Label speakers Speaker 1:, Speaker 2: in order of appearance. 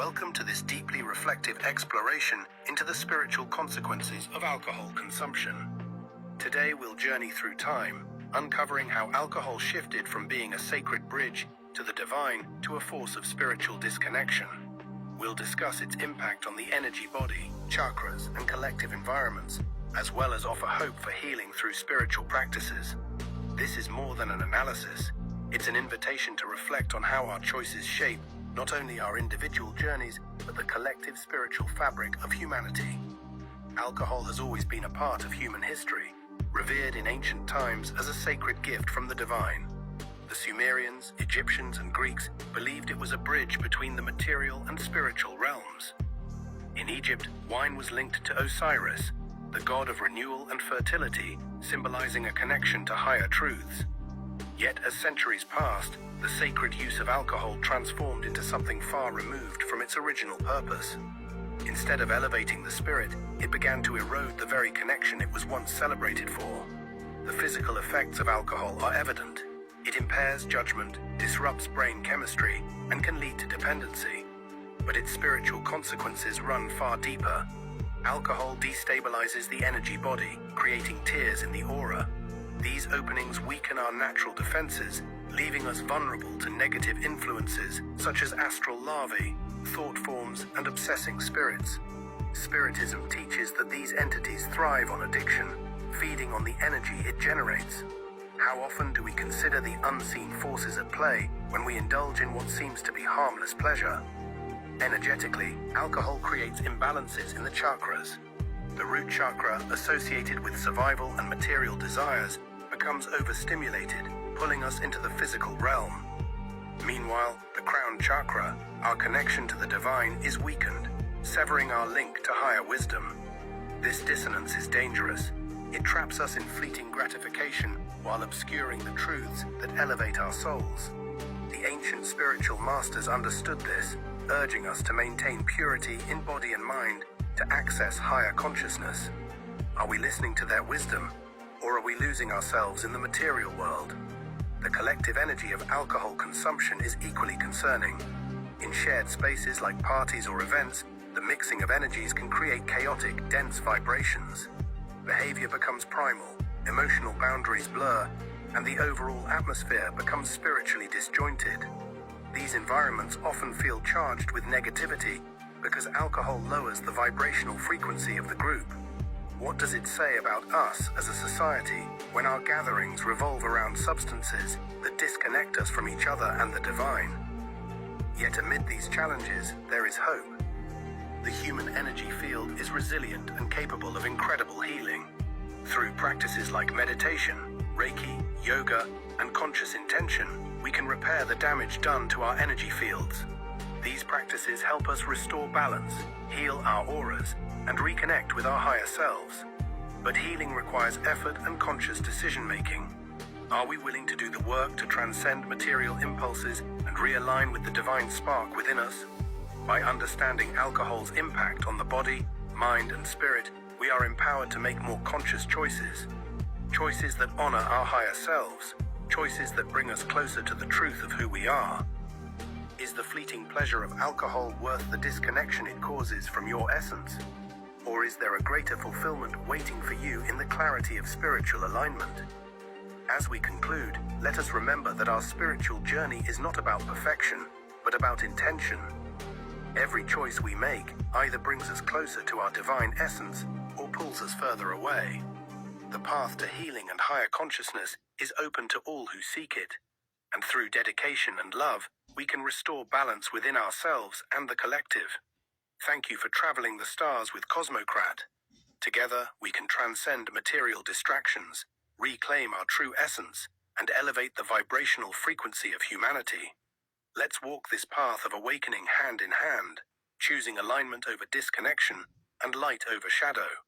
Speaker 1: Welcome to this deeply reflective exploration into the spiritual consequences of alcohol consumption. Today we'll journey through time, uncovering how alcohol shifted from being a sacred bridge to the divine to a force of spiritual disconnection. We'll discuss its impact on the energy body, chakras, and collective environments, as well as offer hope for healing through spiritual practices. This is more than an analysis. It's an invitation to reflect on how our choices shape not only our individual journeys, but the collective spiritual fabric of humanity. Alcohol has always been a part of human history, revered in ancient times as a sacred gift from the divine. The Sumerians, Egyptians, and Greeks believed it was a bridge between the material and spiritual realms. In Egypt, wine was linked to Osiris, the god of renewal and fertility, symbolizing a connection to higher truths. Yet, as centuries passed, the sacred use of alcohol transformed into something far removed from its original purpose. Instead of elevating the spirit, it began to erode the very connection it was once celebrated for. The physical effects of alcohol are evident. It impairs judgment, disrupts brain chemistry, and can lead to dependency. But its spiritual consequences run far deeper. Alcohol destabilizes the energy body, creating tears in the aura. These openings weaken our natural defenses, leaving us vulnerable to negative influences such as astral larvae, thought forms, and obsessing spirits. Spiritism teaches that these entities thrive on addiction, feeding on the energy it generates. How often do we consider the unseen forces at play when we indulge in what seems to be harmless pleasure? Energetically, alcohol creates imbalances in the chakras. The root chakra, associated with survival and material desires, becomes overstimulated, pulling us into the physical realm. Meanwhile, the crown chakra, our connection to the divine, is weakened, severing our link to higher wisdom. This dissonance is dangerous. It traps us in fleeting gratification while obscuring the truths that elevate our souls. The ancient spiritual masters understood this, urging us to maintain purity in body and mind to access higher consciousness. Are we listening to their wisdom, or are we losing ourselves in the material world? The collective energy of alcohol consumption is equally concerning. In shared spaces like parties or events, the mixing of energies can create chaotic, dense vibrations. Behavior becomes primal, emotional boundaries blur, and the overall atmosphere becomes spiritually disjointed. These environments often feel charged with negativity because alcohol lowers the vibrational frequency of the group. What does it say about us as a society when our gatherings revolve around substances that disconnect us from each other and the divine? Yet amid these challenges, there is hope. The human energy field is resilient and capable of incredible healing. Through practices like meditation, Reiki, yoga, and conscious intention, we can repair the damage done to our energy fields. These practices help us restore balance, heal our auras, and reconnect with our higher selves. But healing requires effort and conscious decision-making. Are we willing to do the work to transcend material impulses and realign with the divine spark within us? By understanding alcohol's impact on the body, mind, and spirit, we are empowered to make more conscious choices. Choices that honor our higher selves. Choices that bring us closer to the truth of who we are. Is the fleeting pleasure of alcohol worth the disconnection it causes from your essence? Or is there a greater fulfillment waiting for you in the clarity of spiritual alignment? As we conclude, let us remember that our spiritual journey is not about perfection, but about intention. Every choice we make either brings us closer to our divine essence or pulls us further away. The path to healing and higher consciousness is open to all who seek it. And through dedication and love, we can restore balance within ourselves and the collective. Thank you for traveling the stars with Cosmocrat. Together, we can transcend material distractions, reclaim our true essence, and elevate the vibrational frequency of humanity. Let's walk this path of awakening hand in hand, choosing alignment over disconnection and light over shadow.